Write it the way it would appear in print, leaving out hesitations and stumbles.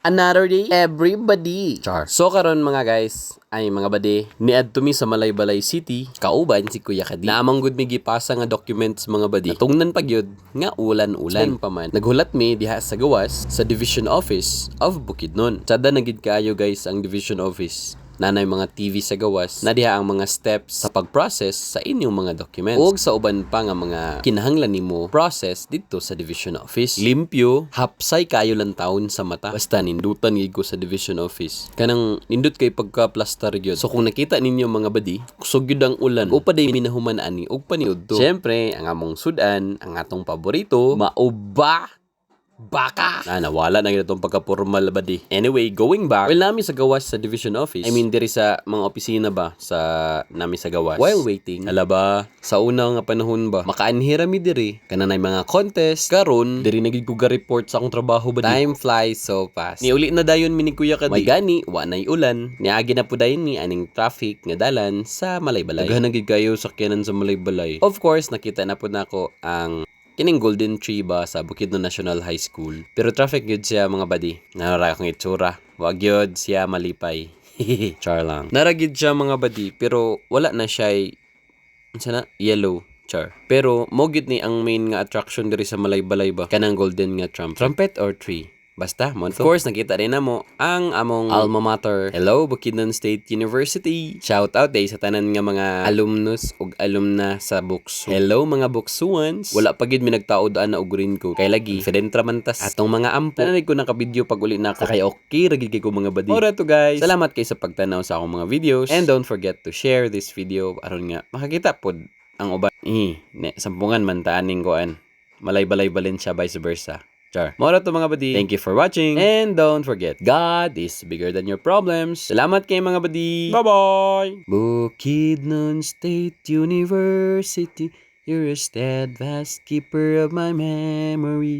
Another day, everybody. Char. So karon mga guys, ay mga bade, niadto mi sa Malaybalay City, kauban si Kuya Kadi. Naamang gud mi gipasa nga documents mga bade. Natungnan pagyud nga ulan-ulan pa man. Naghulat mi diha sa gawas sa Division Office of Bukidnon. Sada na gid kaayo guys ang Division Office. Nanay mga TV sa gawas na diha ang mga steps sa pag-process sa inyong mga documents ug sa uban pa nga mga kinahanglan nimo process dito sa division office. Limpyo, hapsay kayo lang taon sa mata basta nindutan gid ko sa division office. Kanang nindot kay pagka-plaster gyud. So kung nakita ninyo mga badi, kusog gyud ang ulan. Upaday minahuman ani ug paniud to. Syempre, ang among sudan, ang atong paborito, mauba baka! Nawala na gina itong pagka-formal ba di. Anyway, going back, while namin sa gawas sa division office, I mean, diri sa mga opisina ba, sa namin sa gawas. While waiting, ala ba, sa unang nga panahon ba, makaanhira mi diri, kananay mga contest, karon diri nagig ko ga-report sa akong trabaho ba di. Time flies so fast. Niuli na dayon mi ni Kuya Kadi. May gani, wanay ulan, niagi na po dayon ni aning traffic nga dalan sa Malaybalay. Daghan nagig kayo sakyanan sa Malaybalay. Of course, nakita na po nako ang kining Golden Tree ba sa Bukidnon National High School. Pero traffic yun siya mga badi. Nara akong itsura. Wag yun siya malipay. Char lang. Naragid siya mga badi pero wala na siya sana yellow. Char. Pero mogit ni ang main nga attraction diri sa Malaybalay ba kanang golden nga trumpet or tree. Basta, mo. Of course, nakita rin na mo ang among alma mater. Hello, Bukidnon State University. Shout out sa tanan nga mga alumnus ug alumna sa Buksu. Hello mga Buksuans. Wala pa gid mi nagtaod-an na ugurin ko. Kay lagi, confident raman tas atong mga ampo. Nanay ko naka-video pag uli na ako. Kay okay, ragid kay ko mga badi. Ora to guys. Salamat kay sa pagtanaw sa akong mga videos. And don't forget to share this video aron nga makakita pod ang uban. Sampungan man taaning koan. Malaybalay balin siya vice versa. Char. Mora to mga badi. Thank you for watching. And don't forget, God is bigger than your problems. Salamat kay mga badi. Bye-bye! Bukidnon State University, you're a steadfast keeper of my memories.